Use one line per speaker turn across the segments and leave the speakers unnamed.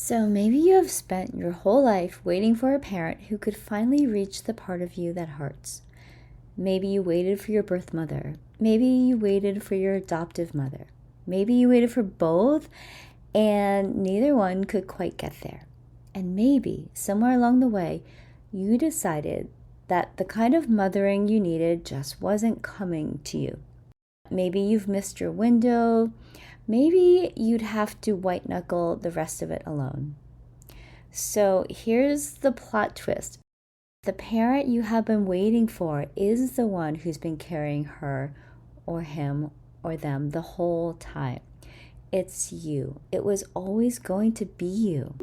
So maybe you have spent your whole life waiting for a parent who could finally reach the part of you that hurts. Maybe you waited for your birth mother. Maybe you waited for your adoptive mother. Maybe you waited for both and neither one could quite get there. And maybe somewhere along the way, you decided that the kind of mothering you needed just wasn't coming to you. Maybe you've missed your window. Maybe you'd have to white knuckle the rest of it alone. So here's the plot twist. The parent you have been waiting for is the one who's been carrying her or him or them the whole time. It's you. It was always going to be you.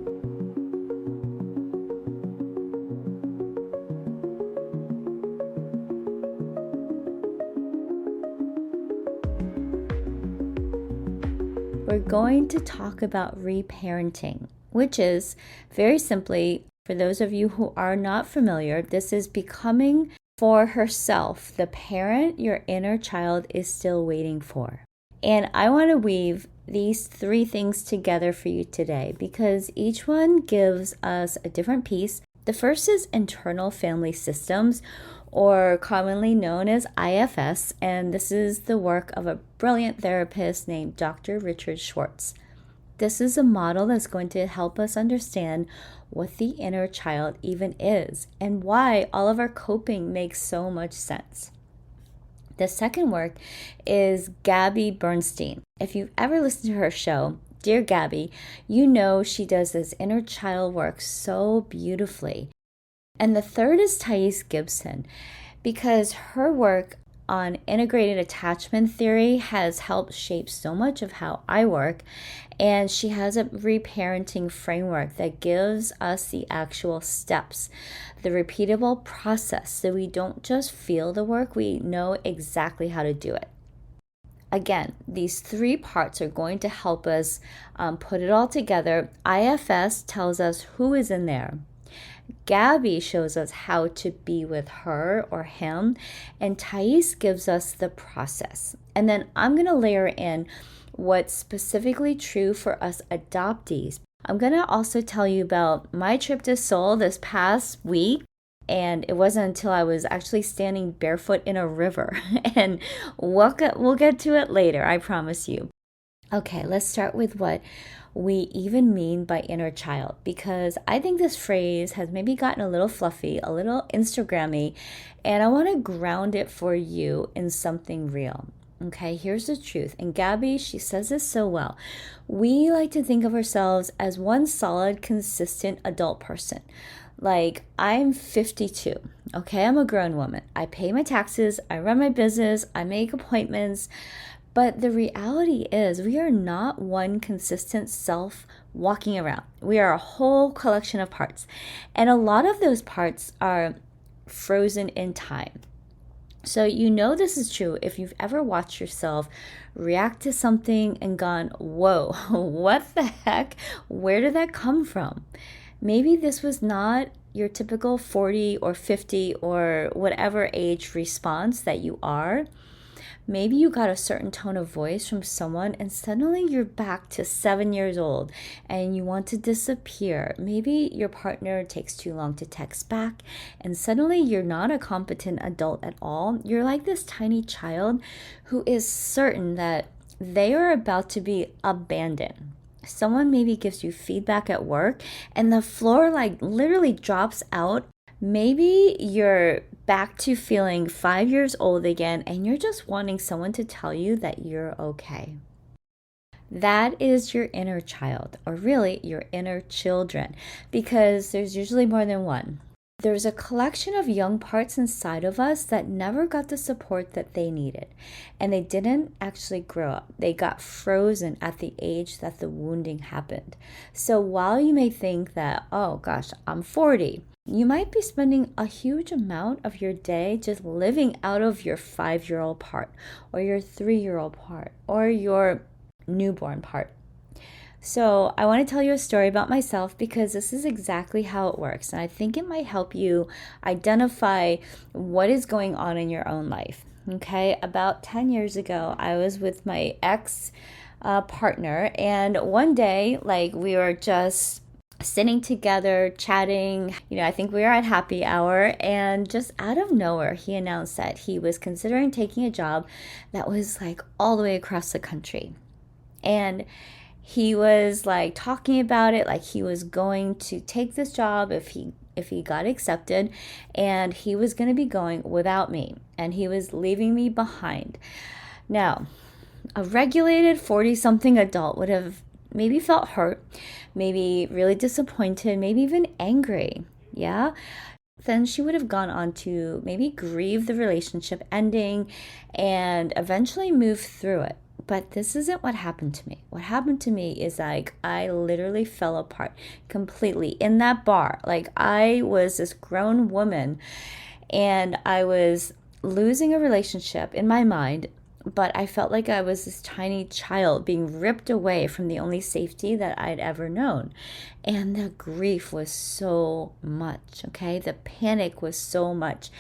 We're going to talk about reparenting, which is very simply, for those of you who are not familiar, this is becoming for herself the parent your inner child is still waiting for. And I want to weave these three things together for you today because each one gives us a different piece. The first is internal family systems, or commonly known as IFS, and this is the work of a brilliant therapist named Dr. Richard Schwartz. This is a model that's going to help us understand what the inner child even is and why all of our coping makes so much sense. The second work is Gabby Bernstein. If you've ever listened to her show, Dear Gabby, you know she does this inner child work so beautifully. And the third is Thais Gibson, because her work on integrated attachment theory has helped shape so much of how I work, and she has a reparenting framework that gives us the actual steps, the repeatable process, so we don't just feel the work, we know exactly how to do it. Again, these three parts are going to help us put it all together. IFS tells us who is in there. Gabby shows us how to be with her or him, and Thais gives us the process. And then I'm going to layer in what's specifically true for us adoptees. I'm going to also tell you about my trip to Seoul this past week, and it wasn't until I was actually standing barefoot in a river, and we'll get to it later, I promise you. Okay, let's start with what we even mean by inner child, because I think this phrase has maybe gotten a little fluffy, a little Instagrammy, and I want to ground it for you in something real. Okay, here's the truth. And Gabby, she says this so well. We like to think of ourselves as one solid, consistent adult person. Like, I'm 52. Okay, I'm a grown woman. I pay my taxes, I run my business, I make appointments. But the reality is we are not one consistent self walking around. We are a whole collection of parts. And a lot of those parts are frozen in time. So you know this is true if you've ever watched yourself react to something and gone, whoa, what the heck? Where did that come from? Maybe this was not your typical 40 or 50 or whatever age response that you are. Maybe you got a certain tone of voice from someone and suddenly you're back to 7 years old and you want to disappear. Maybe your partner takes too long to text back and suddenly you're not a competent adult at all. You're like this tiny child who is certain that they are about to be abandoned. Someone maybe gives you feedback at work and the floor literally drops out. Maybe you're back to feeling 5 years old again and you're just wanting someone to tell you that you're okay. That is your inner child, or really your inner children, because there's usually more than one. There's a collection of young parts inside of us that never got the support that they needed, and they didn't actually grow up. They got frozen at the age that the wounding happened. So while you may think that, oh gosh, I'm 40, you might be spending a huge amount of your day just living out of your 5-year-old part, or your 3-year-old part, or your newborn part. So I want to tell you a story about myself because this is exactly how it works. And I think it might help you identify what is going on in your own life. Okay, about 10 years ago, I was with my ex partner, and one day, we were just sitting together, chatting. I think we were at happy hour, and just out of nowhere, he announced that he was considering taking a job that was like all the way across the country. And he was like talking about it like he was going to take this job if he got accepted, and he was going to be going without me, and he was leaving me behind. Now, a regulated 40-something adult would have maybe felt hurt, maybe really disappointed, maybe even angry. Yeah. Then she would have gone on to maybe grieve the relationship ending and eventually move through it. But this isn't what happened to me. What happened to me is like I literally fell apart completely in that bar. Like I was this grown woman and I was losing a relationship in my mind, but I felt like I was this tiny child being ripped away from the only safety that I'd ever known. And the grief was so much, okay? The panic was so much.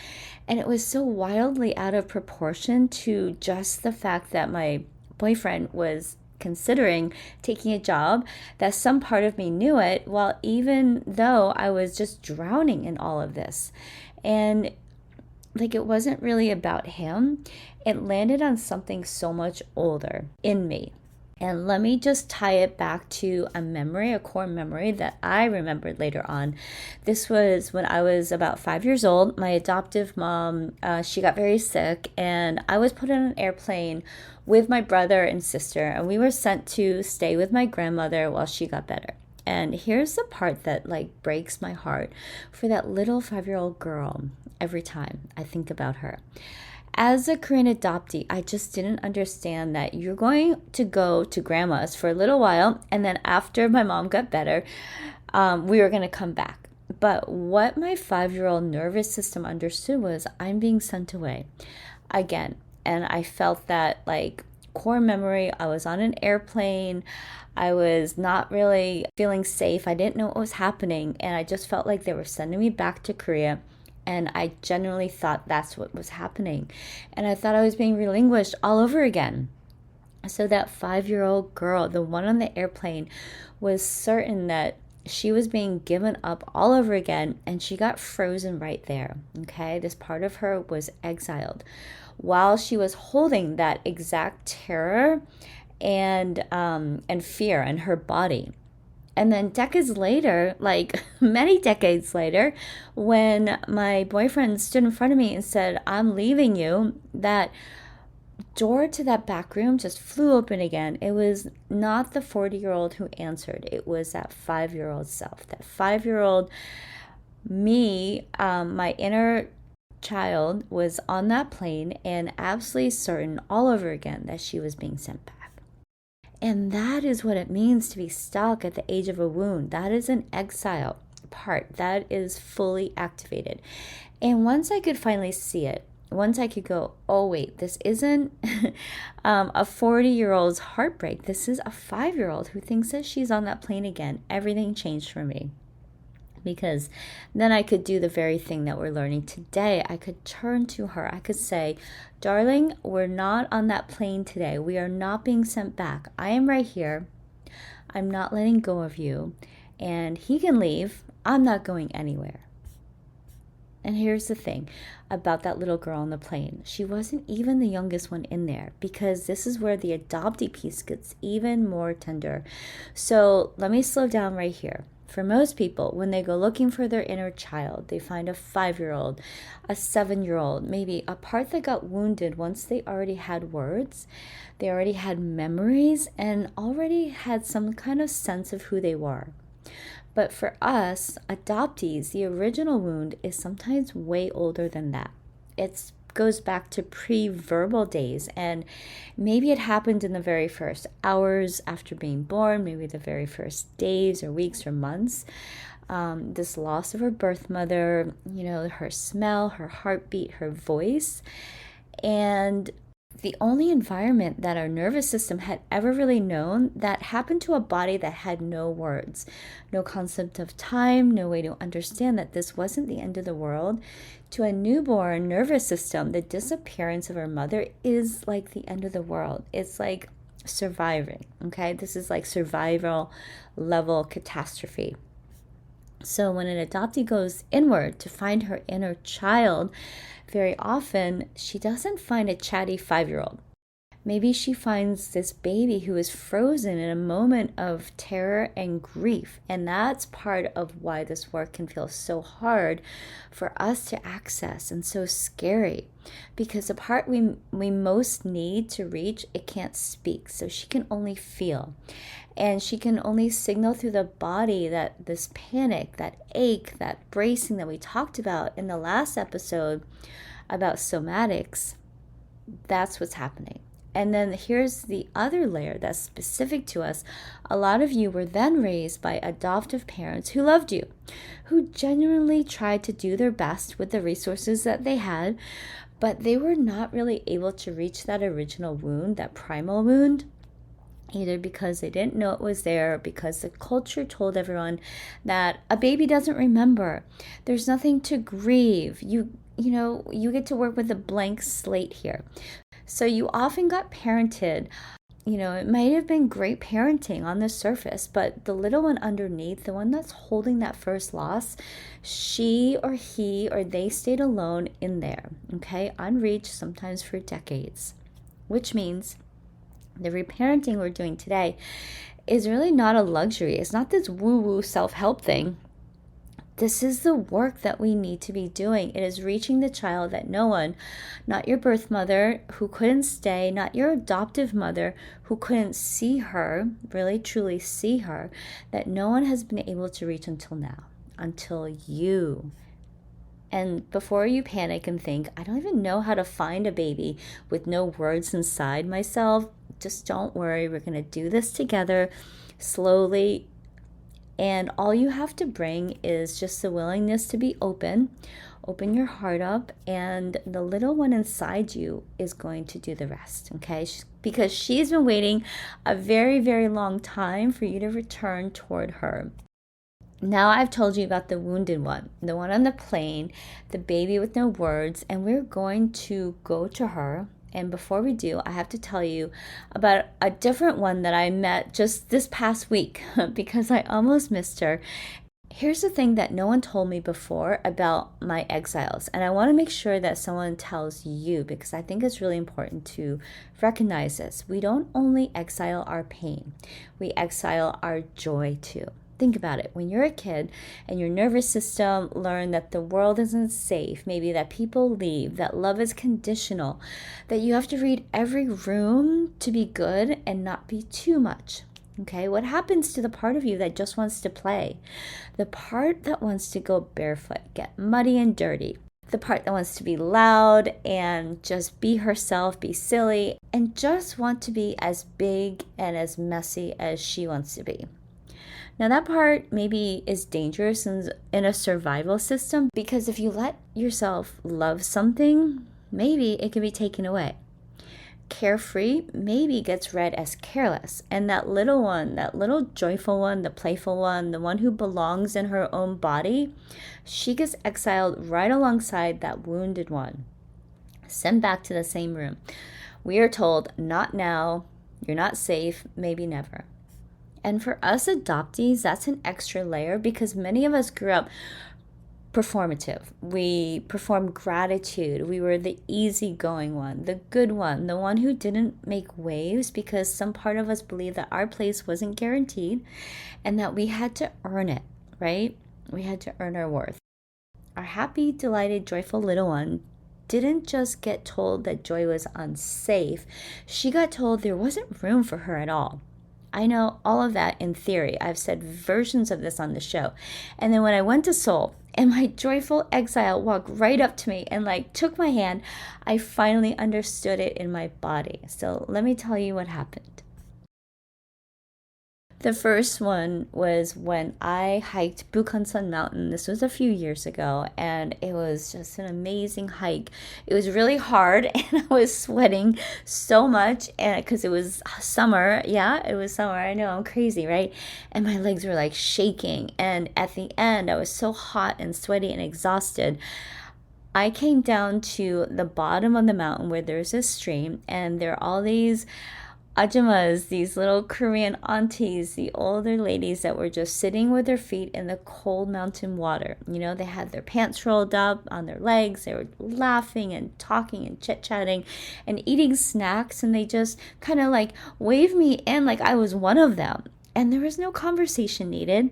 And it was so wildly out of proportion to just the fact that my boyfriend was considering taking a job, that some part of me knew it, while even though I was just drowning in all of this. And like it wasn't really about him. It landed on something so much older in me. And let me just tie it back to a memory, a core memory that I remembered later on. This was when I was about 5 years old. My adoptive mom, she got very sick, and I was put on an airplane with my brother and sister, and we were sent to stay with my grandmother while she got better. And here's the part that like breaks my heart for that little 5-year-old girl every time I think about her. As a Korean adoptee, I just didn't understand that you're going to go to grandma's for a little while, and then after my mom got better, we were going to come back. But what my 5-year-old nervous system understood was I'm being sent away again. And I felt that like core memory. I was on an airplane. I was not really feeling safe. I didn't know what was happening. And I just felt like they were sending me back to Korea. And I genuinely thought that's what was happening. And I thought I was being relinquished all over again. So that 5-year-old girl, the one on the airplane, was certain that she was being given up all over again, and she got frozen right there. Okay, this part of her was exiled while she was holding that exact terror and fear in her body. And then decades later, like many decades later, when my boyfriend stood in front of me and said, "I'm leaving you," that door to that back room just flew open again. It was not the 40-year-old who answered. It was that 5-year-old self, that 5-year-old me, my inner child was on that plane and absolutely certain all over again that she was being sent back. And that is what it means to be stuck at the age of a wound. That is an exile part that is fully activated. And once I could finally see it, once I could go, oh wait, this isn't a 40-year-old's heartbreak. This is a 5-year-old who thinks that she's on that plane again. Everything changed for me. Because then I could do the very thing that we're learning today. I could turn to her. I could say, "Darling, we're not on that plane today. We are not being sent back. I am right here. I'm not letting go of you. And he can leave. I'm not going anywhere." And here's the thing about that little girl on the plane. She wasn't even the youngest one in there, because this is where the adoptee piece gets even more tender. So let me slow down right here. For most people, when they go looking for their inner child, they find a 5-year-old, a 7-year-old, maybe a part that got wounded once they already had words, they already had memories, and already had some kind of sense of who they were. But for us, adoptees, the original wound is sometimes way older than that. It goes back to pre-verbal days, and maybe it happened in the very first hours after being born, maybe the very first days or weeks or months. This loss of her birth mother, her smell, her heartbeat, her voice, and the only environment that our nervous system had ever really known that happened to a body that had no words, no concept of time, no way to understand that this wasn't the end of the world. To a newborn nervous system, the disappearance of her mother is like the end of the world. It's like surviving, okay? This is like survival level catastrophe. So when an adoptee goes inward to find her inner child, very often she doesn't find a chatty 5-year-old. Maybe she finds this baby who is frozen in a moment of terror and grief. And that's part of why this work can feel so hard for us to access and so scary. Because the part we most need to reach, it can't speak. So she can only feel. And she can only signal through the body that this panic, that ache, that bracing that we talked about in the last episode about somatics, that's what's happening. And then here's the other layer that's specific to us. A lot of you were then raised by adoptive parents who loved you, who genuinely tried to do their best with the resources that they had, but they were not really able to reach that original wound, that primal wound, either because they didn't know it was there, because the culture told everyone that a baby doesn't remember. There's nothing to grieve. You get to work with a blank slate here. So you often got parented. It might have been great parenting on the surface, but the little one underneath, the one that's holding that first loss, she or he or they stayed alone in there, okay, unreached, sometimes for decades, which means the reparenting we're doing today is really not a luxury. It's not this woo-woo self-help thing. This is the work that we need to be doing. It is reaching the child that no one, not your birth mother who couldn't stay, not your adoptive mother who couldn't see her, really truly see her, that no one has been able to reach until now, until you. And before you panic and think, I don't even know how to find a baby with no words inside myself, just don't worry. We're going to do this together slowly. And all you have to bring is just the willingness to be open your heart up, and the little one inside you is going to do the rest, okay? Because she's been waiting a very, very long time for you to return toward her. Now I've told you about the wounded one, the one on the plane, the baby with no words, and we're going to go to her. And before we do, I have to tell you about a different one that I met just this past week because I almost missed her. Here's the thing that no one told me before about my exiles. And I want to make sure that someone tells you, because I think it's really important to recognize this. We don't only exile our pain, we exile our joy too. Think about it. When you're a kid and your nervous system learned that the world isn't safe, maybe that people leave, that love is conditional, that you have to read every room to be good and not be too much. Okay, what happens to the part of you that just wants to play? The part that wants to go barefoot, get muddy and dirty. The part that wants to be loud and just be herself, be silly, and just want to be as big and as messy as she wants to be. Now that part maybe is dangerous in a survival system, because if you let yourself love something, maybe it can be taken away. Carefree maybe gets read as careless, and that little one, that little joyful one, the playful one, the one who belongs in her own body, she gets exiled right alongside that wounded one, sent back to the same room. We are told, not now, you're not safe, maybe never. And for us adoptees, that's an extra layer, because many of us grew up performative. We performed gratitude. We were the easygoing one, the good one, the one who didn't make waves, because some part of us believed that our place wasn't guaranteed and that we had to earn it, right? We had to earn our worth. Our happy, delighted, joyful little one didn't just get told that joy was unsafe. She got told there wasn't room for her at all. I know all of that in theory. I've said versions of this on the show. And then when I went to Seoul and my joyful exile walked right up to me and took my hand, I finally understood it in my body. So let me tell you what happened. The first one was when I hiked Bukhansan Mountain. This was a few years ago, and it was just an amazing hike. It was really hard, and I was sweating so much, and because it was summer. Yeah, it was summer. I know, I'm crazy, right? And my legs were shaking, and at the end, I was so hot and sweaty and exhausted. I came down to the bottom of the mountain where there's a stream, and there are all these ajumas, these little Korean aunties, the older ladies that were just sitting with their feet in the cold mountain water. You know, they had their pants rolled up on their legs. They were laughing and talking and chit-chatting and eating snacks. And they just kind of like waved me in like I was one of them. And there was no conversation needed.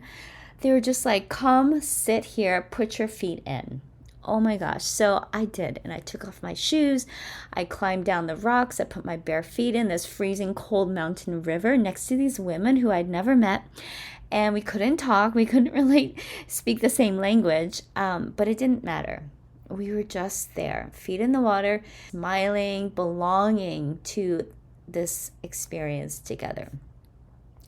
They were just like, come sit here, put your feet in. Oh my gosh. So I did. And I took off my shoes. I climbed down the rocks. I put my bare feet in this freezing cold mountain river next to these women who I'd never met. And we couldn't talk. We couldn't really speak the same language. But it didn't matter. We were just there, feet in the water, smiling, belonging to this experience together.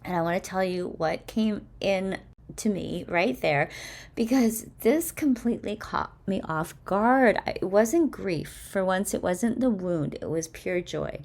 And I want to tell you what came in to me right there, because this completely caught me off guard. It wasn't grief. For once, it wasn't the wound. It was pure joy.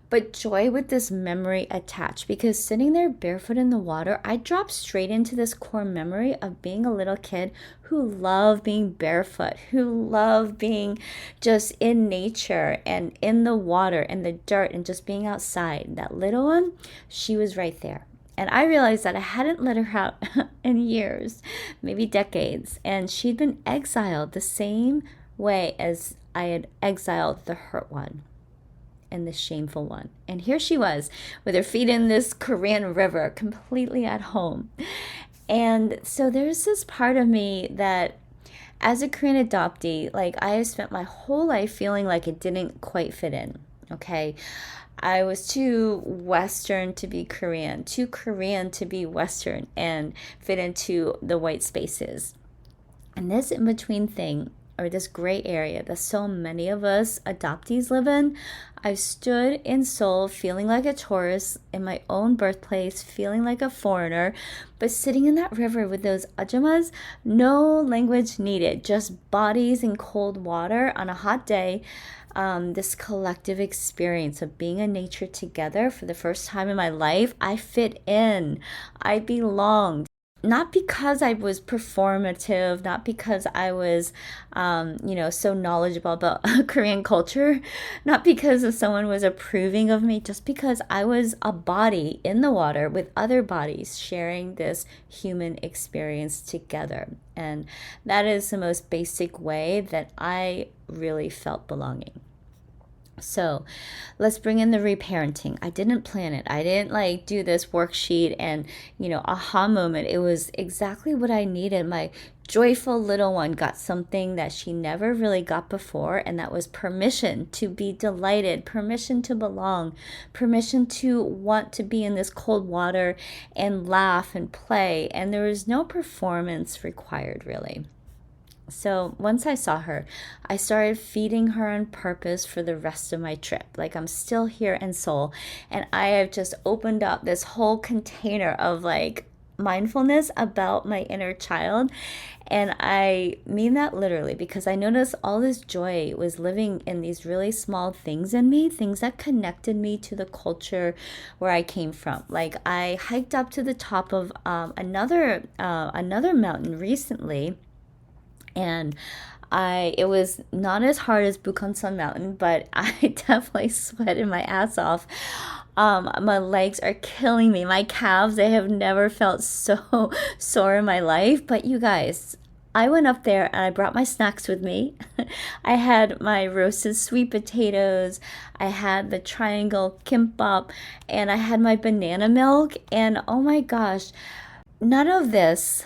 But joy with this memory attached, because sitting there barefoot in the water, I dropped straight into this core memory of being a little kid who loved being barefoot, who loved being just in nature and in the water and the dirt and just being outside. That little one, she was right there. And I realized that I hadn't let her out in years, maybe decades. And she'd been exiled the same way as I had exiled the hurt one and the shameful one. And here she was with her feet in this Korean river, completely at home. And so there's this part of me that as a Korean adoptee, like I have spent my whole life feeling like it didn't quite fit in. Okay. I was too Western to be Korean, too Korean to be Western and fit into the white spaces. And this in-between thing, or this gray area that so many of us adoptees live in, I stood in Seoul feeling like a tourist in my own birthplace, feeling like a foreigner, but sitting in that river with those ajumas, no language needed, just bodies in cold water on a hot day. This collective experience of being in nature together for the first time in my life, I fit in. I belonged. Not because I was performative, not because I was, so knowledgeable about Korean culture, not because if someone was approving of me, just because I was a body in the water with other bodies sharing this human experience together. And that is the most basic way that I really felt belonging. So let's bring in the reparenting. I didn't plan it. I didn't do this worksheet and, aha moment. It was exactly what I needed. My joyful little one got something that she never really got before, and that was permission to be delighted, permission to belong, permission to want to be in this cold water and laugh and play. And there was no performance required, really. So once I saw her, I started feeding her on purpose for the rest of my trip. Like I'm still here in Seoul, and I have just opened up this whole container of mindfulness about my inner child. And I mean that literally, because I noticed all this joy was living in these really small things in me, things that connected me to the culture where I came from. Like I hiked up to the top of another mountain recently. And it was not as hard as Bukhansan Mountain, but I definitely sweated my ass off. My legs are killing me. My calves, they have never felt so sore in my life. But you guys, I went up there and I brought my snacks with me. I had my roasted sweet potatoes. I had the triangle kimbap, and I had my banana milk. And oh my gosh, none of this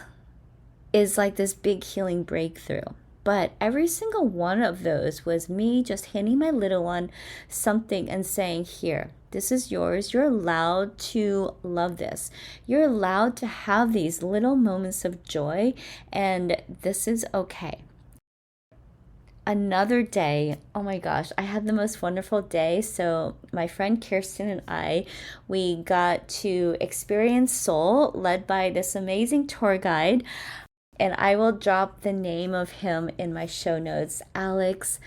is like this big healing breakthrough. But every single one of those was me just handing my little one something and saying, here, this is yours. You're allowed to love this. You're allowed to have these little moments of joy, and this is okay. Another day, oh my gosh, I had the most wonderful day. So my friend Kirsten and I, we got to experience Seoul, led by this amazing tour guide. And I will drop the name of him in my show notes, Alex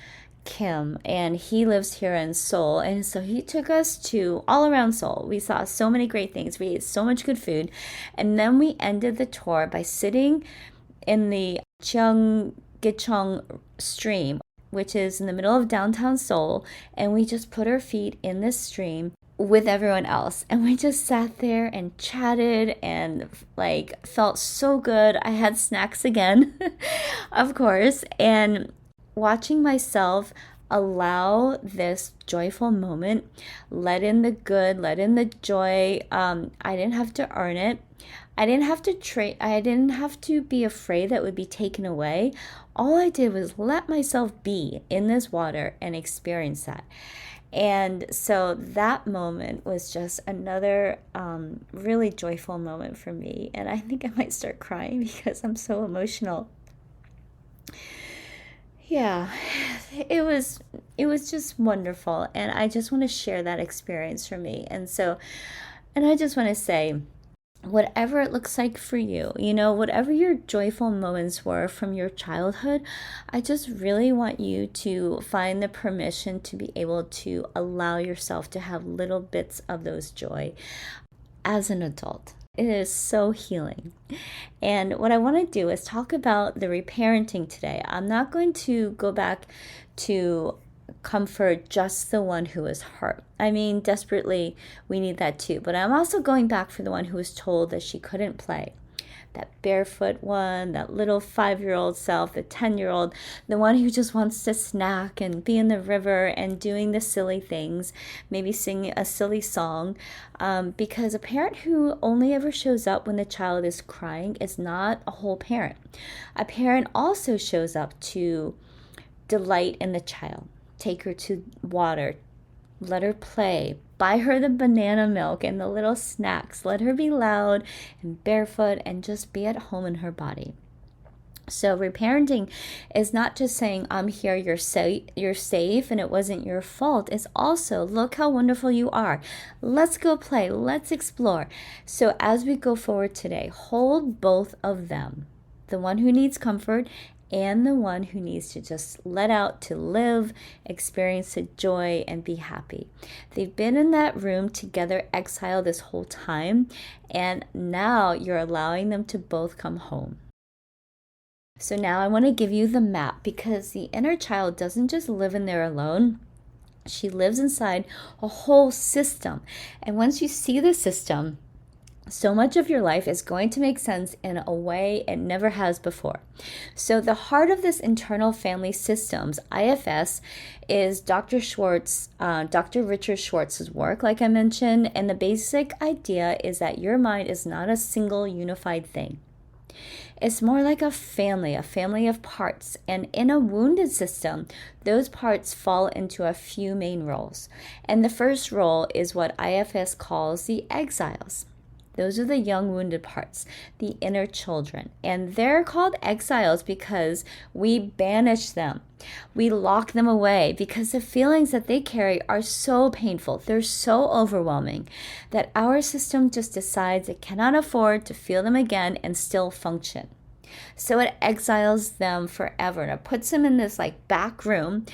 Kim. And he lives here in Seoul. And so he took us to all around Seoul. We saw so many great things. We ate so much good food. And then we ended the tour by sitting in the Gyeonggicheong stream, which is in the middle of downtown Seoul. And we just put our feet in this stream. with everyone else. And we just sat there and chatted and like felt so good. I had snacks again, of course, and watching myself allow this joyful moment, let in the good, let in the joy. I didn't have to earn it. I didn't have to I didn't have to be afraid that it would be taken away. All I did was let myself be in this water and experience that. And so that moment was just another really joyful moment for me. And I think I might start crying because I'm so emotional. Yeah, it was just wonderful. And I just want to share that experience for me. And I just want to say, whatever it looks like for you, whatever your joyful moments were from your childhood, I just really want you to find the permission to be able to allow yourself to have little bits of those joy as an adult. It is so healing. And what I want to do is talk about the reparenting today. I'm not going to go back to comfort just the one who was hurt. I mean, desperately, we need that too. But I'm also going back for the one who was told that she couldn't play. That barefoot one, that little 5-year-old self, the 10-year-old, the one who just wants to snack and be in the river and doing the silly things, maybe sing a silly song. Because a parent who only ever shows up when the child is crying is not a whole parent. A parent also shows up to delight in the child. Take her to water, let her play, buy her the banana milk and the little snacks, let her be loud and barefoot and just be at home in her body. So reparenting is not just saying, I'm here, you're safe, and it wasn't your fault. It's also, look how wonderful you are. Let's go play, let's explore. So as we go forward today, hold both of them, the one who needs comfort and the one who needs to just let out to live, experience the joy, and be happy. They've been in that room together, exile, this whole time, and now you're allowing them to both come home. So now I want to give you the map, because the inner child doesn't just live in there alone. She lives inside a whole system. And once you see the system, so much of your life is going to make sense in a way it never has before. So the heart of this internal family systems, IFS, is Dr. Schwartz, Dr. Richard Schwartz's work, like I mentioned. And the basic idea is that your mind is not a single unified thing. It's more like a family of parts. And in a wounded system, those parts fall into a few main roles. And the first role is what IFS calls the exiles. Those are the young wounded parts, the inner children. And they're called exiles because we banish them. We lock them away because the feelings that they carry are so painful. They're so overwhelming that our system just decides it cannot afford to feel them again and still function. So it exiles them forever, and it puts them in this like back room,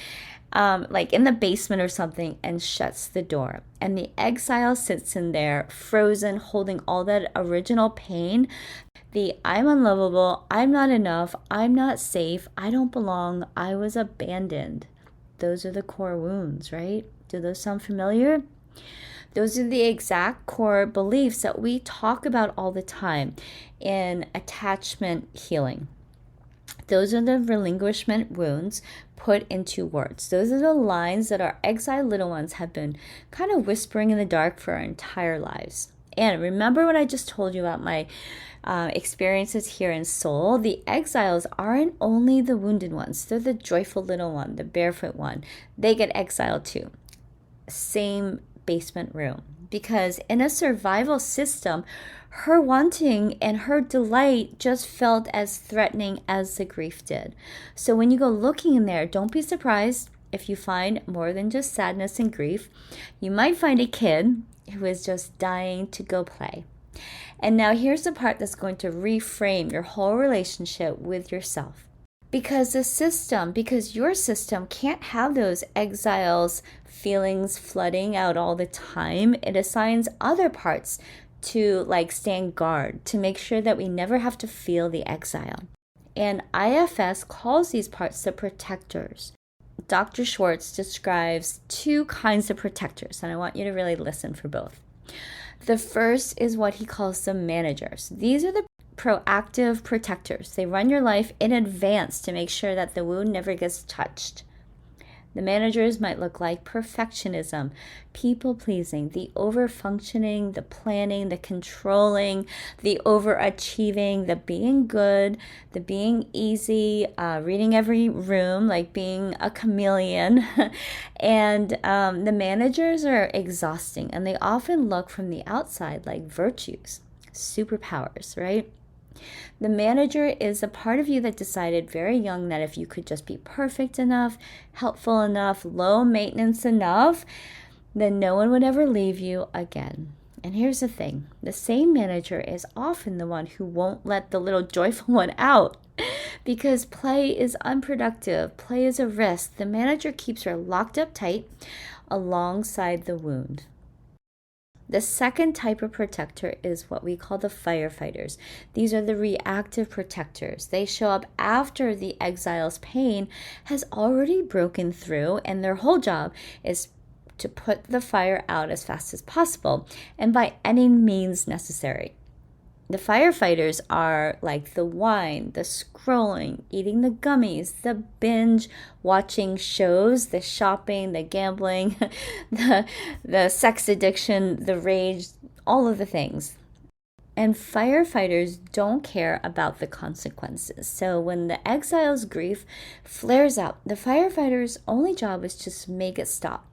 like in the basement or something, and shuts the door. And the exile sits in there, frozen, holding all that original pain. The I'm unlovable, I'm not enough, I'm not safe, I don't belong, I was abandoned. Those are the core wounds, right? Do those sound familiar? Those are the exact core beliefs that we talk about all the time in attachment healing. Those are the relinquishment wounds put into words. Those are the lines that our exiled little ones have been kind of whispering in the dark for our entire lives. And remember what I just told you about my experiences here in Seoul. The exiles aren't only the wounded ones. They're the joyful little one, the barefoot one. They get exiled too. Same basement room. Because in a survival system, her wanting and her delight just felt as threatening as the grief did. So when you go looking in there, don't be surprised if you find more than just sadness and grief. You might find a kid who is just dying to go play. And now here's the part that's going to reframe your whole relationship with yourself. Because your system can't have those exiles feelings flooding out all the time. It assigns other parts to like stand guard, to make sure that we never have to feel the exile. And IFS calls these parts the protectors. Dr. Schwartz describes two kinds of protectors, and I want you to really listen for both. The first is what he calls the managers. These are the proactive protectors. They run your life in advance to make sure that the wound never gets touched. The managers might look like perfectionism, people-pleasing, the over-functioning, the planning, the controlling, the overachieving, the being good, the being easy, reading every room, like being a chameleon. And the managers are exhausting, and they often look from the outside like virtues, superpowers, right? The manager is a part of you that decided very young that if you could just be perfect enough, helpful enough, low maintenance enough, then no one would ever leave you again. And here's the thing, the same manager is often the one who won't let the little joyful one out because play is unproductive, play is a risk. The manager keeps her locked up tight alongside the wound. The second type of protector is what we call the firefighters. These are the reactive protectors. They show up after the exile's pain has already broken through, and their whole job is to put the fire out as fast as possible and by any means necessary. The firefighters are like the wine, the scrolling, eating the gummies, the binge watching shows, the shopping, the gambling, the sex addiction, the rage, all of the things. And firefighters don't care about the consequences. So when the exile's grief flares up, the firefighter's only job is just make it stop.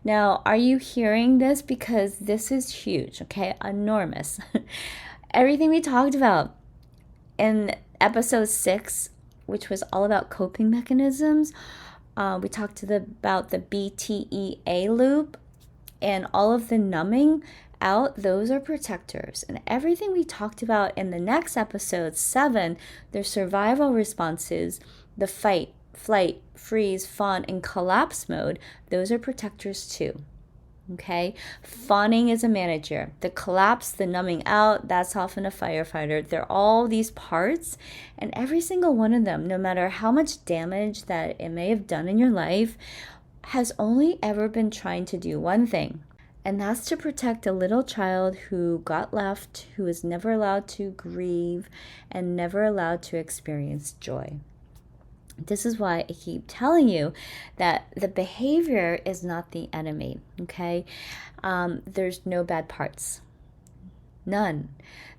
Now, are you hearing this? Because this is huge, okay? Enormous. Everything we talked about in episode 6, which was all about coping mechanisms, we talked about the BTEA loop and all of the numbing out. Those are protectors. And everything we talked about in the next episode 7, their survival responses, the fight, flight, freeze, fawn, and collapse mode, those are protectors too. Okay, fawning is a manager. The collapse, the numbing out, that's often a firefighter. They're all these parts, and every single one of them, no matter how much damage that it may have done in your life, has only ever been trying to do one thing, and that's to protect a little child who got left, who was never allowed to grieve and never allowed to experience joy. This is why I keep telling you that the behavior is not the enemy, okay? There's no bad parts. None.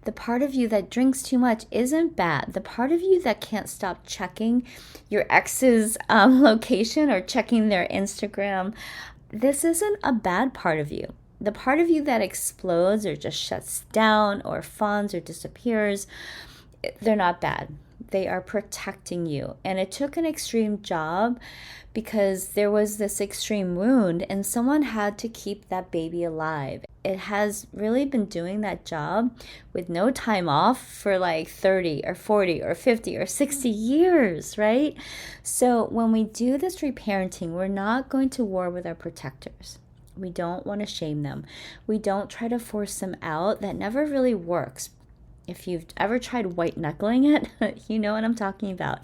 The part of you that drinks too much isn't bad. The part of you that can't stop checking your ex's location or checking their Instagram, this isn't a bad part of you. The part of you that explodes or just shuts down or fawns or disappears, they're not bad. They are protecting you. And it took an extreme job because there was this extreme wound and someone had to keep that baby alive. It has really been doing that job with no time off for like 30 or 40 or 50 or 60 years, right? So when we do this reparenting, we're not going to war with our protectors. We don't want to shame them. We don't try to force them out. That never really works. If you've ever tried white knuckling it, you know what I'm talking about.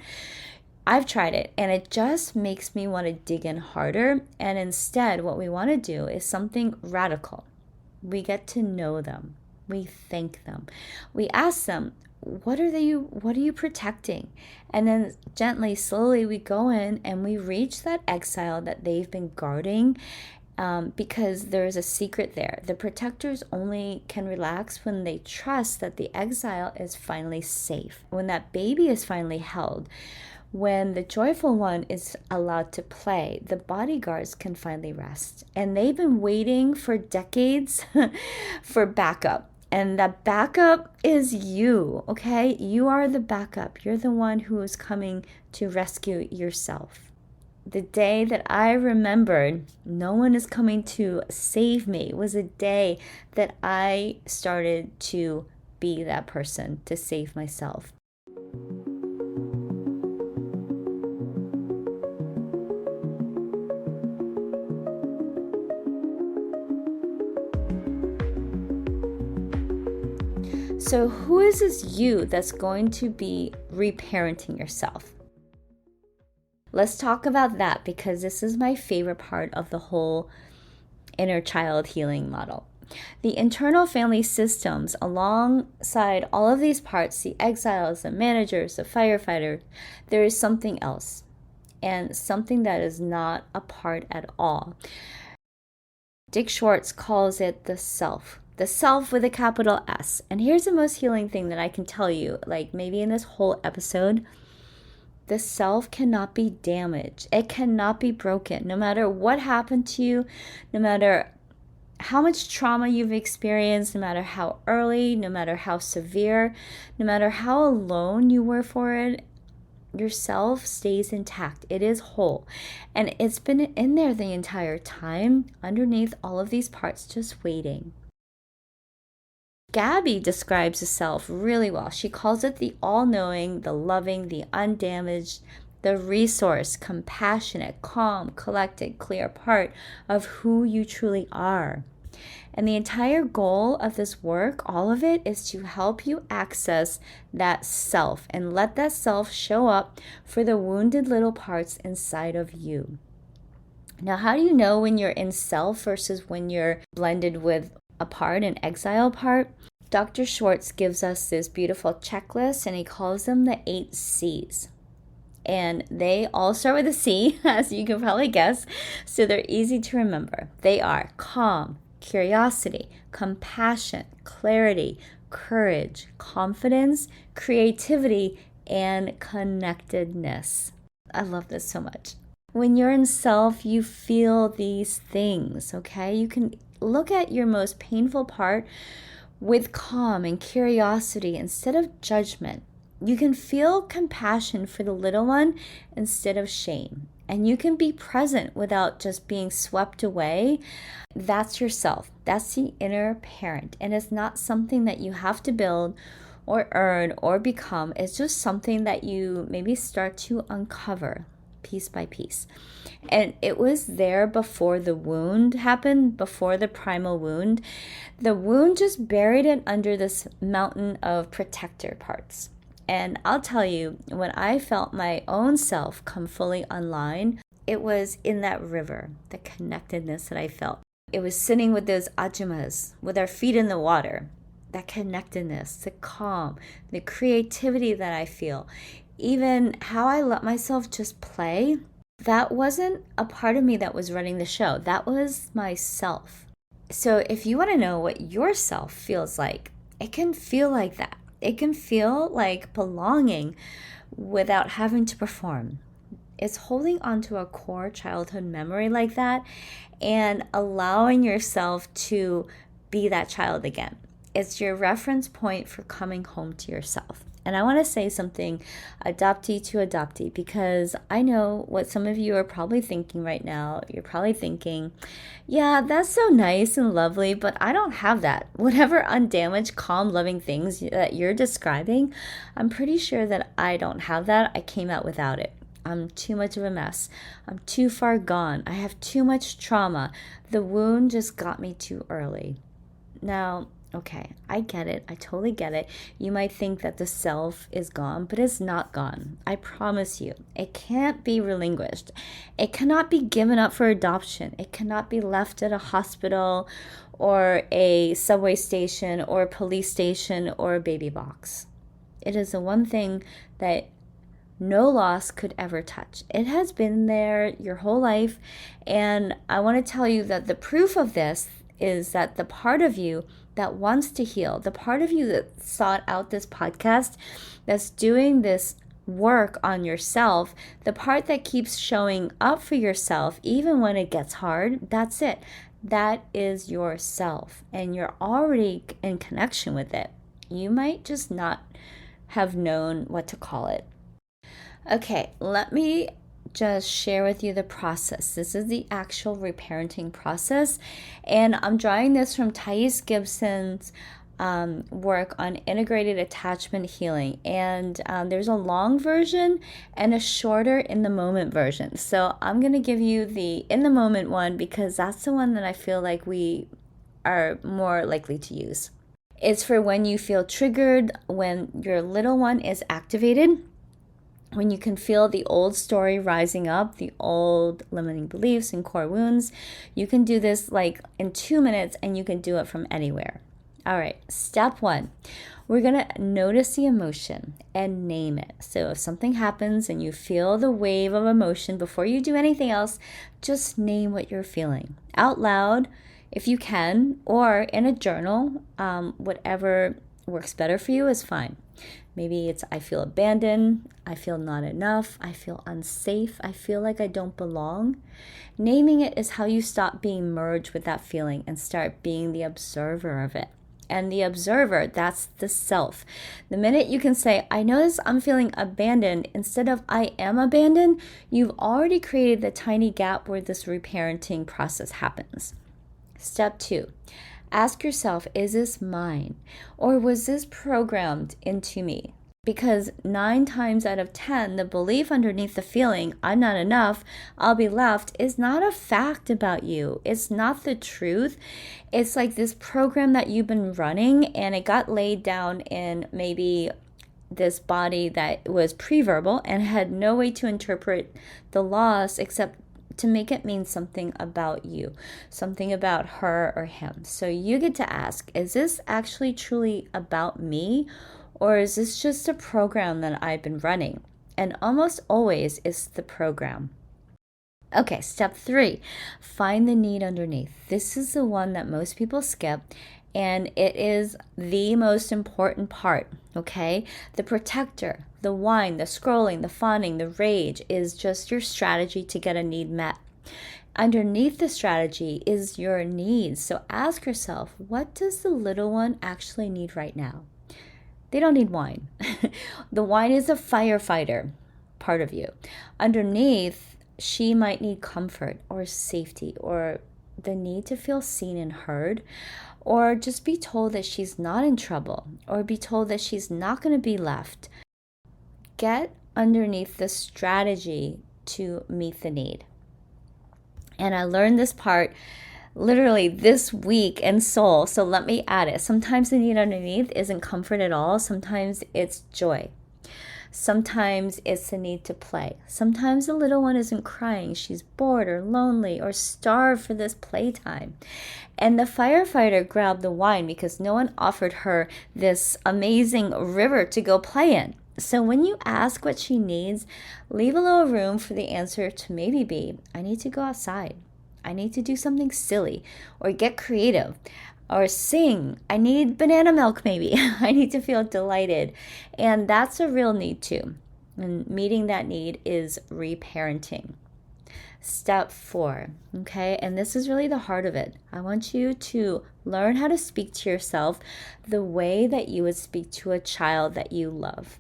I've tried it and it just makes me want to dig in harder. And instead, what we want to do is something radical. We get to know them. We thank them. We ask them, what are you protecting? And then gently, slowly, we go in and we reach that exile that they've been guarding. Because there's a secret there. The protectors only can relax when they trust that the exile is finally safe, when that baby is finally held, when the joyful one is allowed to play, the bodyguards can finally rest. And they've been waiting for decades for backup. And that backup is you, okay? You are the backup. You're the one who is coming to rescue yourself. The day that I remembered no one is coming to save me was a day that I started to be that person to save myself. So who is this you that's going to be reparenting yourself? let's talk about that, because this is my favorite part of the whole inner child healing model. The internal family systems, alongside all of these parts, the exiles, the managers, the firefighters, there is something else, and something that is not a part at all. Dick Schwartz calls it the self with a capital S. And here's the most healing thing that I can tell you, like maybe in this whole episode: the self cannot be damaged. It cannot be broken. No matter what happened to you, no matter how much trauma you've experienced, no matter how early, no matter how severe, no matter how alone you were for it, yourself stays intact. It is whole. And it's been in there the entire time, underneath all of these parts, just waiting. Gabby describes the self really well. She calls it the all-knowing, the loving, the undamaged, the resource, compassionate, calm, collected, clear part of who you truly are. And the entire goal of this work, all of it, is to help you access that self and let that self show up for the wounded little parts inside of you. Now, how do you know when you're in self versus when you're blended with a part, an exile part? Dr. Schwartz gives us this beautiful checklist, and he calls them the 8 C's. And they all start with a C, as you can probably guess, so they're easy to remember. They are calm, curiosity, compassion, clarity, courage, confidence, creativity, and connectedness. I love this so much. When you're in self, you feel these things, okay? You can look at your most painful part with calm and curiosity instead of judgment. You can feel compassion for the little one instead of shame. And you can be present without just being swept away. That's yourself. That's the inner parent. And it's not something that you have to build or earn or become. It's just something that you maybe start to uncover piece by piece. And it was there before the wound happened, before the primal wound. The wound just buried it under this mountain of protector parts. And I'll tell you, when I felt my own self come fully online, it was in that river, the connectedness that I felt. It was sitting with those ajumas, with our feet in the water, that connectedness, the calm, the creativity that I feel. Even how I let myself just play, that wasn't a part of me that was running the show. That was myself. So if you want to know what your self feels like, it can feel like that. It can feel like belonging without having to perform. It's holding onto a core childhood memory like that and allowing yourself to be that child again. It's your reference point for coming home to yourself. And I want to say something, adoptee to adoptee, because I know what some of you are probably thinking right now. You're probably thinking, yeah, that's so nice and lovely, but I don't have that. Whatever undamaged, calm, loving things that you're describing, I'm pretty sure that I don't have that. I came out without it. I'm too much of a mess. I'm too far gone. I have too much trauma. The wound just got me too early. Now, okay, I get it. I totally get it. You might think that the self is gone, but it's not gone. I promise you. It can't be relinquished. It cannot be given up for adoption. It cannot be left at a hospital or a subway station or a police station or a baby box. It is the one thing that no loss could ever touch. It has been there your whole life. And I want to tell you that the proof of this is that the part of you that wants to heal, the part of you that sought out this podcast, that's doing this work on yourself, the part that keeps showing up for yourself, even when it gets hard, that's it. That is yourself. And you're already in connection with it. You might just not have known what to call it. Okay, let me just share with you the process. This is the actual reparenting process, and I'm drawing this from Thais Gibson's work on integrated attachment healing. And there's a long version and a shorter in the moment version. So I'm going to give you the in the moment one because that's the one that I feel like we are more likely to use. It's for when you feel triggered, when your little one is activated, When you can feel the old story rising up, the old limiting beliefs and core wounds, you can do this like in 2 minutes, and you can do it from anywhere. All right, step 1. We're going to notice the emotion and name it. So if something happens and you feel the wave of emotion, before you do anything else, just name what you're feeling out loud if you can, or in a journal. Whatever works better for you is fine. Maybe it's I feel abandoned, I feel not enough, I feel unsafe, I feel like I don't belong. Naming it is how you stop being merged with that feeling and start being the observer of it. And the observer, that's the self. The minute you can say, I notice I'm feeling abandoned, instead of I am abandoned, you've already created the tiny gap where this reparenting process happens. Step 2. Ask yourself, is this mine, or was this programmed into me? Because 9 times out of 10, the belief underneath the feeling, I'm not enough, I'll be left, is not a fact about you. It's not the truth. It's like this program that you've been running, and it got laid down in maybe this body that was pre-verbal and had no way to interpret the loss except to make it mean something about you, something about her or him. So you get to ask, is this actually truly about me, or is this just a program that I've been running? And almost always it's the program. Okay, step 3, find the need underneath. This is the one that most people skip, and it is the most important part, okay? The protector, the whine, the scrolling, the fawning, the rage is just your strategy to get a need met. Underneath the strategy is your needs. So ask yourself, what does the little one actually need right now? They don't need wine. The wine is a firefighter part of you. Underneath, she might need comfort or safety, or the need to feel seen and heard, or just be told that she's not in trouble, or be told that she's not going to be left. Get underneath the strategy to meet the need. And I learned this part literally this week in Soul, so let me add it. Sometimes the need underneath isn't comfort at all. Sometimes it's joy. Sometimes it's the need to play. Sometimes the little one isn't crying. She's bored or lonely or starved for this playtime. And the firefighter grabbed the wine because no one offered her this amazing river to go play in. So when you ask what she needs, leave a little room for the answer to maybe be, I need to go outside. I need to do something silly, or get creative, or sing. I need banana milk maybe. I need to feel delighted. And that's a real need too. And meeting that need is reparenting. Step 4, okay? And this is really the heart of it. I want you to learn how to speak to yourself the way that you would speak to a child that you love.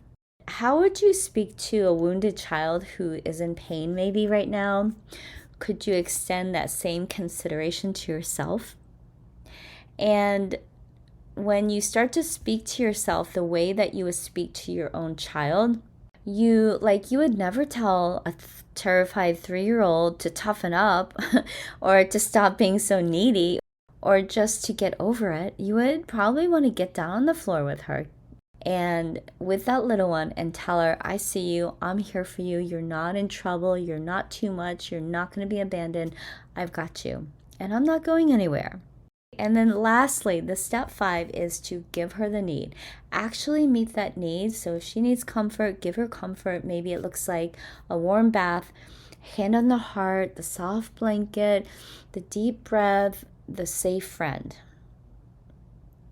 How would you speak to a wounded child who is in pain maybe right now? Could you extend that same consideration to yourself? And when you start to speak to yourself the way that you would speak to your own child, you would never tell a terrified 3-year-old to toughen up or to stop being so needy or just to get over it. You would probably want to get down on the floor with her and with that little one and tell her, I see you, I'm here for you, you're not in trouble, you're not too much, you're not going to be abandoned, I've got you, and I'm not going anywhere. And then lastly, the step 5 is to give her the need. Actually meet that need. So if she needs comfort, give her comfort. Maybe it looks like a warm bath, hand on the heart, the soft blanket, the deep breath, the safe friend.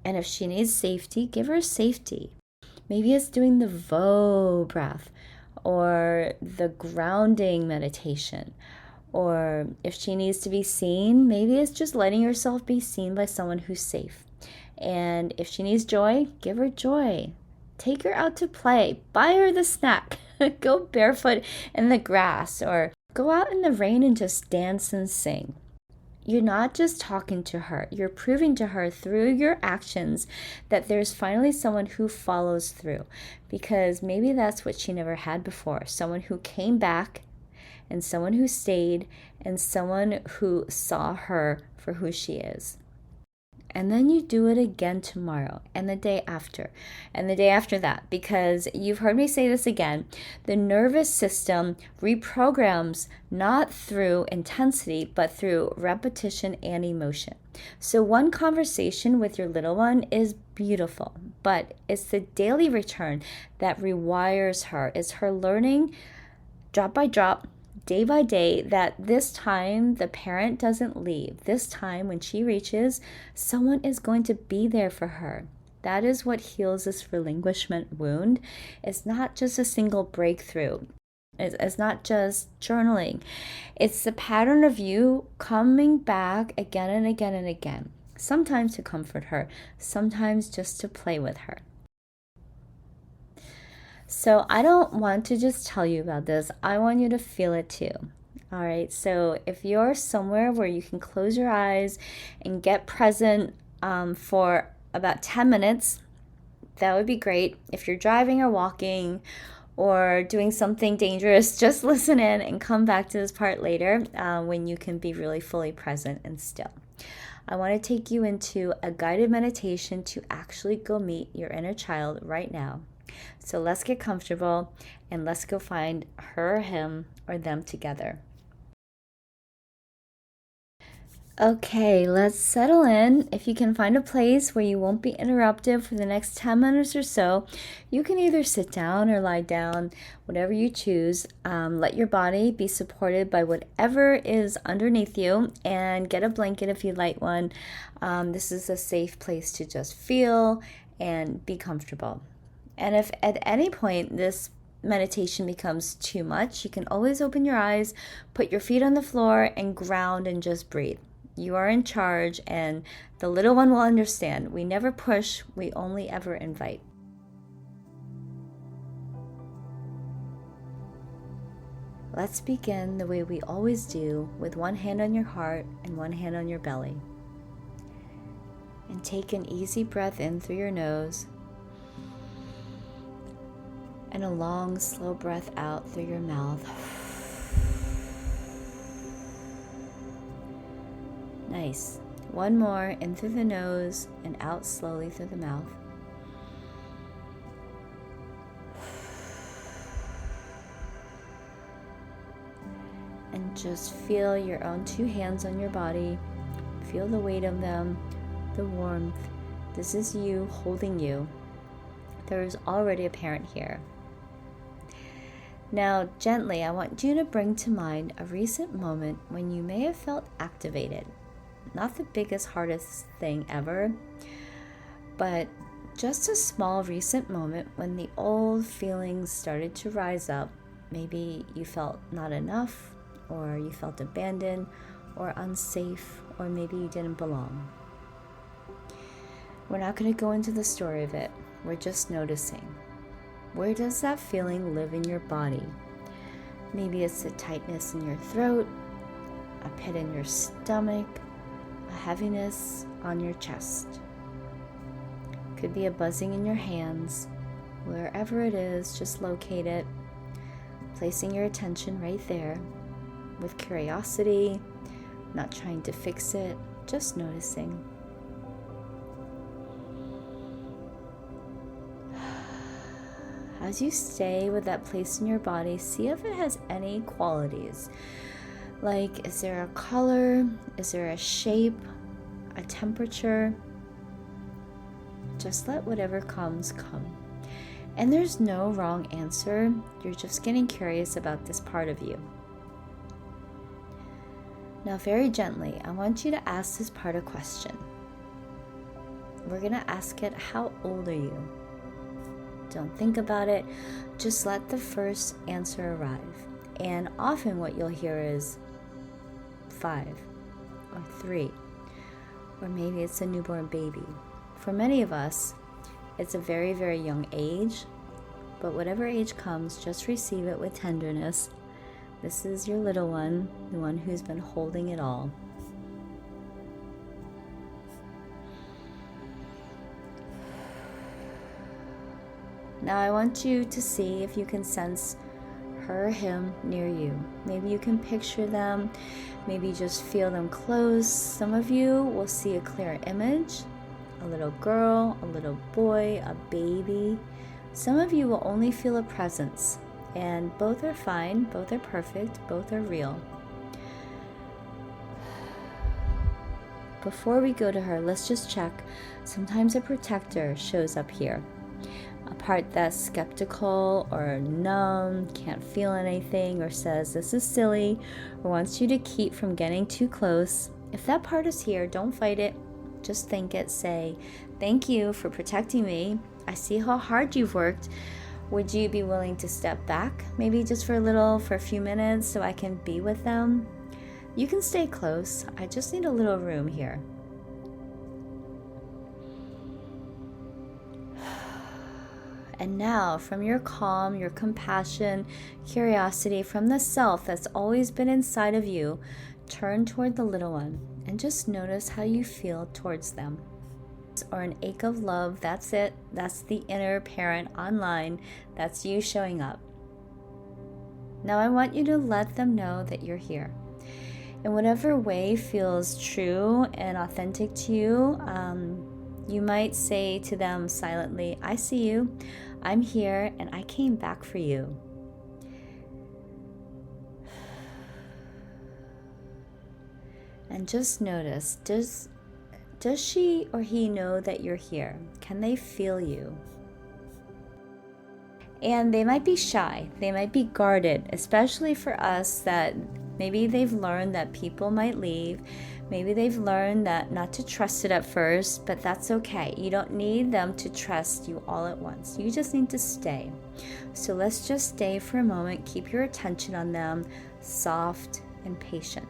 And if she needs safety, give her safety. Maybe it's doing the Vo breath or the grounding meditation. Or if she needs to be seen, maybe it's just letting yourself be seen by someone who's safe. And if she needs joy, give her joy. Take her out to play. Buy her the snack. Go barefoot in the grass or go out in the rain and just dance and sing. You're not just talking to her. You're proving to her through your actions that there's finally someone who follows through. Because maybe that's what she never had before. Someone who came back, and someone who stayed, and someone who saw her for who she is. And then you do it again tomorrow and the day after and the day after that, because you've heard me say this again, the nervous system reprograms not through intensity, but through repetition and emotion. So one conversation with your little one is beautiful, but it's the daily return that rewires her. It's her learning drop by drop, day by day, that this time the parent doesn't leave. This time when she reaches, someone is going to be there for her. That is what heals this relinquishment wound. It's not just a single breakthrough. It's not just journaling. It's the pattern of you coming back again and again and again. Sometimes to comfort her, sometimes just to play with her. So I don't want to just tell you about this. I want you to feel it too. All right. So if you're somewhere where you can close your eyes and get present for about 10 minutes, that would be great. If you're driving or walking or doing something dangerous, just listen in and come back to this part later when you can be really fully present and still. I want to take you into a guided meditation to actually go meet your inner child right now. So let's get comfortable and let's go find her, him, or them together. Okay, let's settle in. If you can find a place where you won't be interrupted for the next 10 minutes or so, you can either sit down or lie down, whatever you choose. Let your body be supported by whatever is underneath you, and get a blanket if you like one. This is a safe place to just feel and be comfortable. And if at any point this meditation becomes too much, you can always open your eyes, put your feet on the floor, and ground and just breathe. You are in charge, and the little one will understand. We never push, we only ever invite. Let's begin the way we always do, with one hand on your heart and one hand on your belly. And take an easy breath in through your nose, and a long, slow breath out through your mouth. Nice. One more, in through the nose and out slowly through the mouth. And just feel your own two hands on your body. Feel the weight of them, the warmth. This is you holding you. There is already a parent here. Now, gently, I want you to bring to mind a recent moment when you may have felt activated. Not the biggest, hardest thing ever, but just a small recent moment when the old feelings started to rise up. Maybe you felt not enough, or you felt abandoned, or unsafe, or maybe you didn't belong. We're not going to go into the story of it. We're just noticing. Where does that feeling live in your body? Maybe it's a tightness in your throat, a pit in your stomach, a heaviness on your chest. Could be a buzzing in your hands. Wherever it is, just locate it, placing your attention right there with curiosity, not trying to fix it, just noticing. As you stay with that place in your body, see if it has any qualities. Like, is there a color? Is there a shape? A temperature? Just let whatever comes come. And there's no wrong answer. You're just getting curious about this part of you. Now, very gently, I want you to ask this part a question. We're going to ask it, how old are you? Don't think about it. Just let the first answer arrive. And often what you'll hear is 5 or 3, or maybe it's a newborn baby. For many of us, it's a very, very young age, but whatever age comes, just receive it with tenderness. This is your little one, the one who's been holding it all. Now I want you to see if you can sense her or him near you. Maybe you can picture them, maybe just feel them close. Some of you will see a clear image, a little girl, a little boy, a baby. Some of you will only feel a presence, and both are fine, both are perfect, both are real. Before we go to her, let's just check. Sometimes a protector shows up here. A part that's skeptical or numb, can't feel anything, or says this is silly, or wants you to keep from getting too close. If that part is here, don't fight it. Just think it. Say, thank you for protecting me. I see how hard you've worked. Would you be willing to step back? Maybe just for a few minutes so I can be with them? You can stay close. I just need a little room here. And now, from your calm, your compassion, curiosity, from the self that's always been inside of you, turn toward the little one and just notice how you feel towards them. Or an ache of love, that's it. That's the inner parent online. That's you showing up. Now I want you to let them know that you're here. In whatever way feels true and authentic to you, you might say to them silently, I see you, I'm here, and I came back for you. And just notice, does she or he know that you're here? Can they feel you? And they might be shy, they might be guarded, especially for us that maybe they've learned that people might leave. Maybe they've learned that not to trust it at first, but that's okay. You don't need them to trust you all at once. You just need to stay. So let's just stay for a moment. Keep your attention on them, soft and patient.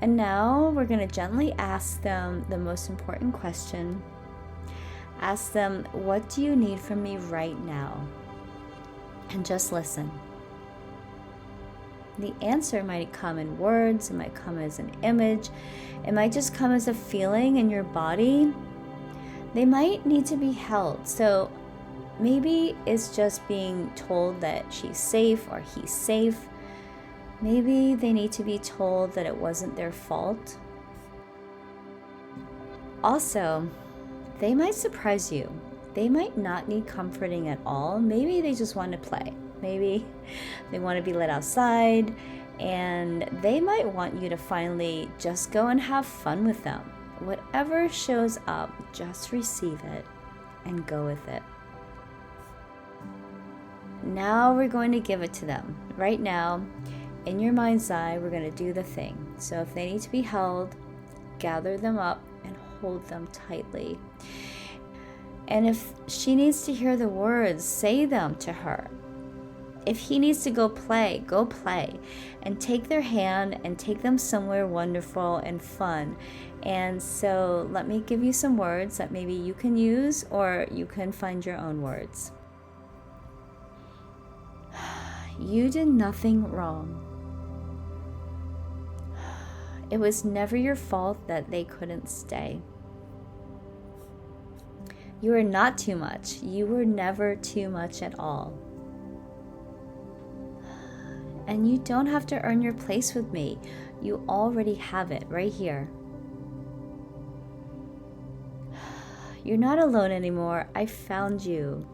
And now we're going to gently ask them the most important question. Ask them, what do you need from me right now? And just listen. The answer might come in words, it might come as an image, it might just come as a feeling in your body. They might need to be held. So maybe it's just being told that she's safe or he's safe. Maybe they need to be told that it wasn't their fault. Also, they might surprise you. They might not need comforting at all. Maybe they just want to play. Maybe they want to be let outside, and they might want you to finally just go and have fun with them. Whatever shows up, just receive it and go with it. Now we're going to give it to them. Right now, in your mind's eye, we're going to do the thing. So if they need to be held, gather them up and hold them tightly. And if she needs to hear the words, say them to her. If he needs to go play, and take their hand and take them somewhere wonderful and fun. And so let me give you some words that maybe you can use, or you can find your own words. You did nothing wrong. It was never your fault that they couldn't stay. You are not too much. You were never too much at all. And you don't have to earn your place with me. You already have it right here. You're not alone anymore. I found you.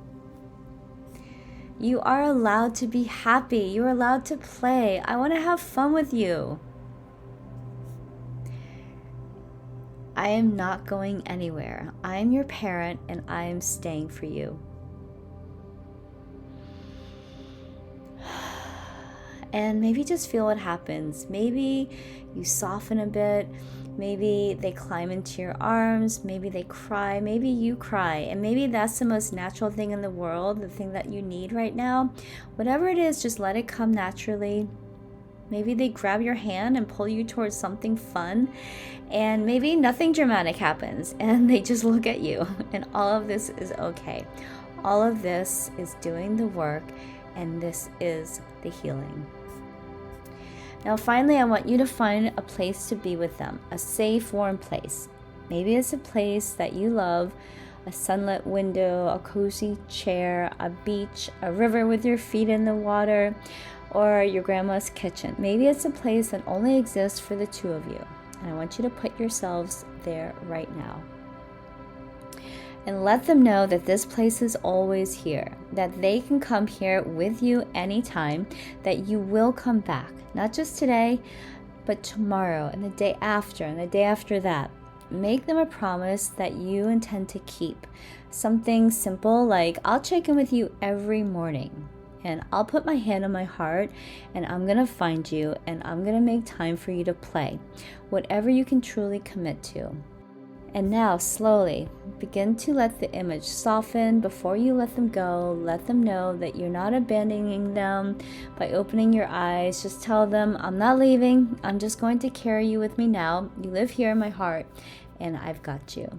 You are allowed to be happy. You're allowed to play. I want to have fun with you. I am not going anywhere. I am your parent and I am staying for you. And maybe just feel what happens. Maybe you soften a bit. Maybe they climb into your arms. Maybe they cry. Maybe you cry. And maybe that's the most natural thing in the world, the thing that you need right now. Whatever it is, just let it come naturally. Maybe they grab your hand and pull you towards something fun. And maybe nothing dramatic happens and they just look at you. And all of this is okay. All of this is doing the work, and this is the healing. Now finally, I want you to find a place to be with them, a safe, warm place. Maybe it's a place that you love, a sunlit window, a cozy chair, a beach, a river with your feet in the water, or your grandma's kitchen. Maybe it's a place that only exists for the two of you. And I want you to put yourselves there right now. And let them know that this place is always here, that they can come here with you anytime, that you will come back, not just today, but tomorrow and the day after and the day after that. Make them a promise that you intend to keep. Something simple like, I'll check in with you every morning, and I'll put my hand on my heart, and I'm going to find you, and I'm going to make time for you to play. Whatever you can truly commit to. And now, slowly, begin to let the image soften before you let them go. Let them know that you're not abandoning them by opening your eyes. Just tell them, I'm not leaving. I'm just going to carry you with me now. You live here in my heart, and I've got you.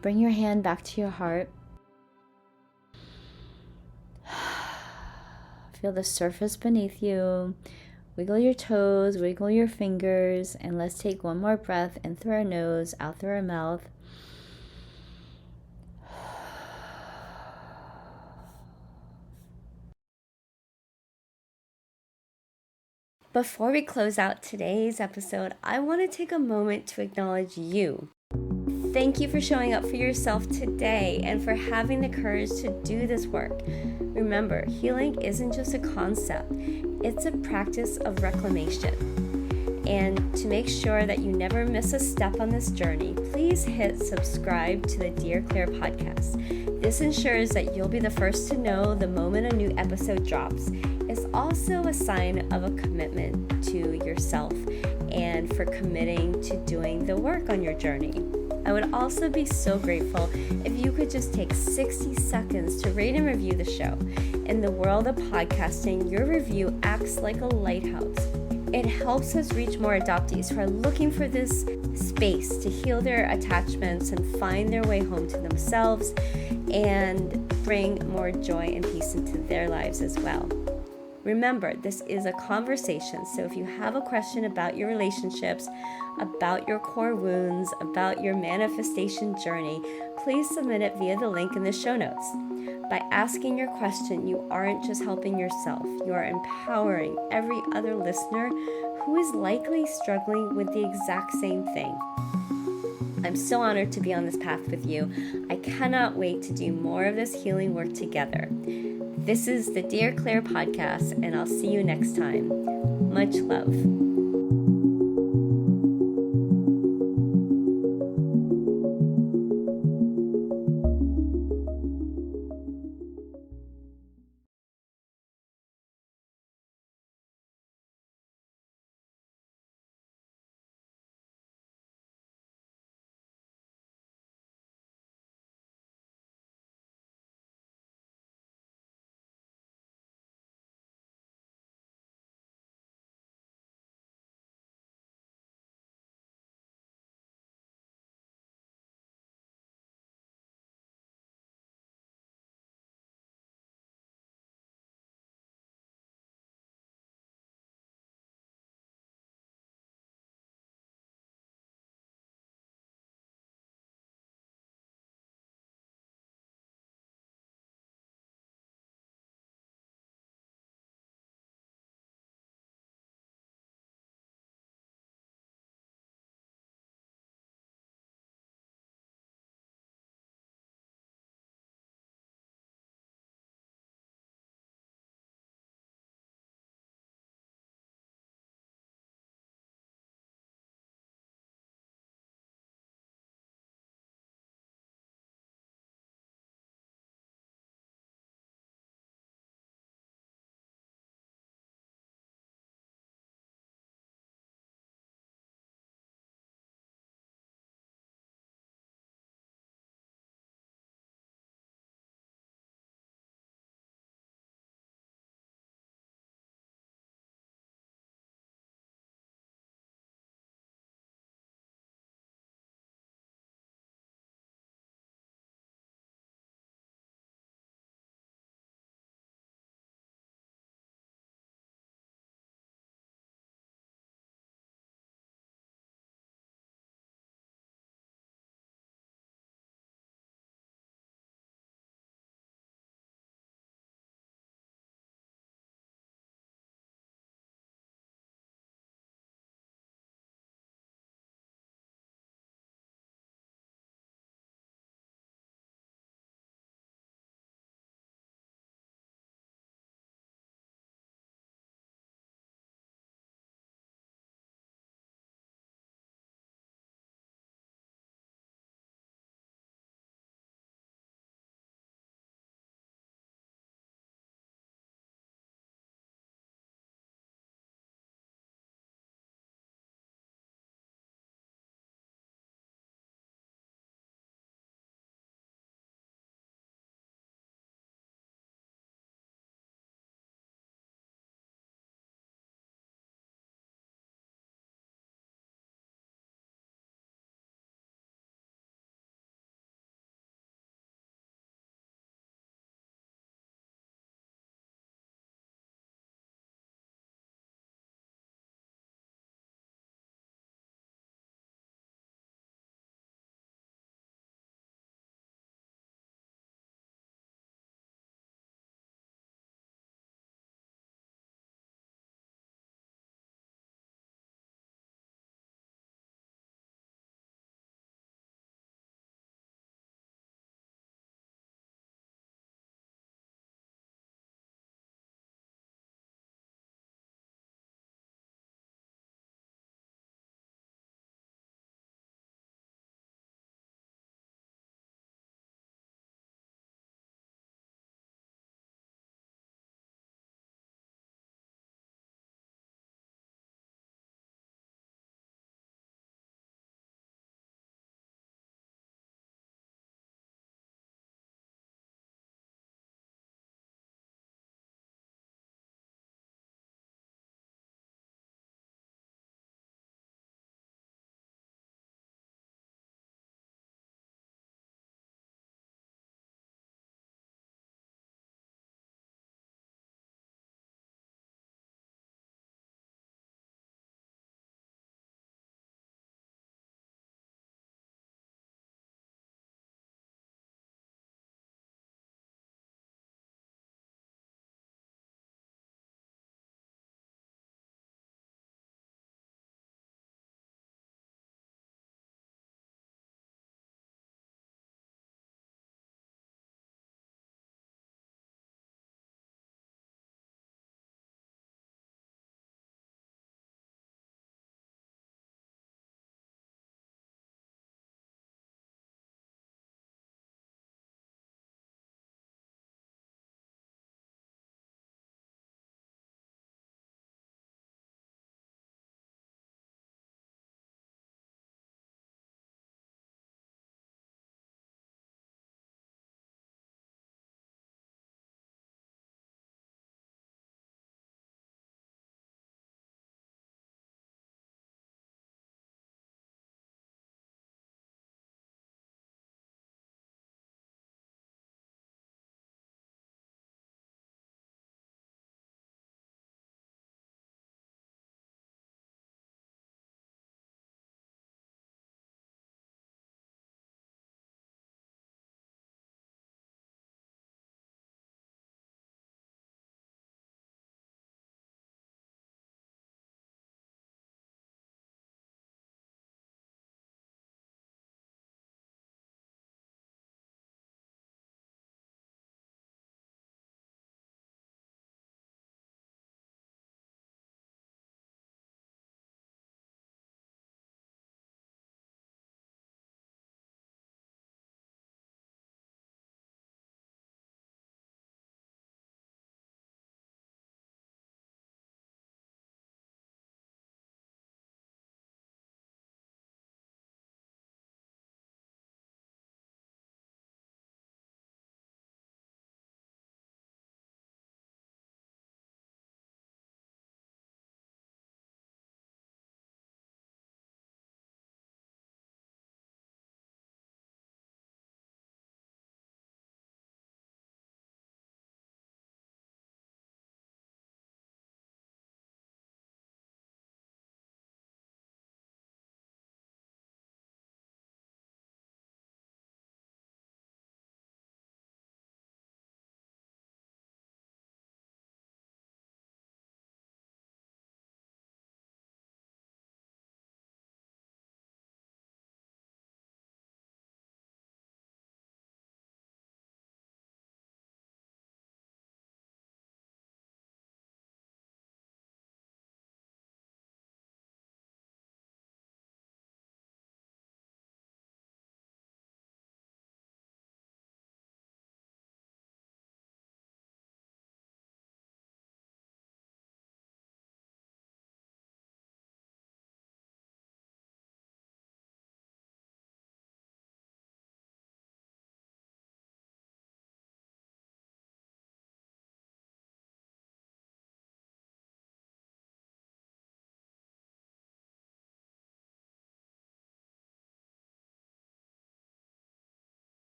Bring your hand back to your heart. Feel the surface beneath you. Wiggle your toes, wiggle your fingers, and let's take one more breath in through our nose, out through our mouth. Before we close out today's episode, I want to take a moment to acknowledge you. Thank you for showing up for yourself today and for having the courage to do this work. Remember, healing isn't just a concept, it's a practice of reclamation. And to make sure that you never miss a step on this journey, please hit subscribe to the Dear Claire podcast. This ensures that you'll be the first to know the moment a new episode drops. It's also a sign of a commitment to yourself and for committing to doing the work on your journey. I would also be so grateful if you could just take 60 seconds to rate and review the show. In the world of podcasting, your review acts like a lighthouse. It helps us reach more adoptees who are looking for this space to heal their attachments and find their way home to themselves and bring more joy and peace into their lives as well. Remember, this is a conversation, so if you have a question about your relationships, about your core wounds, about your manifestation journey, please submit it via the link in the show notes. By asking your question, you aren't just helping yourself, you are empowering every other listener who is likely struggling with the exact same thing. I'm so honored to be on this path with you. I cannot wait to do more of this healing work together. This is the Dear Claire podcast, and I'll see you next time. Much love.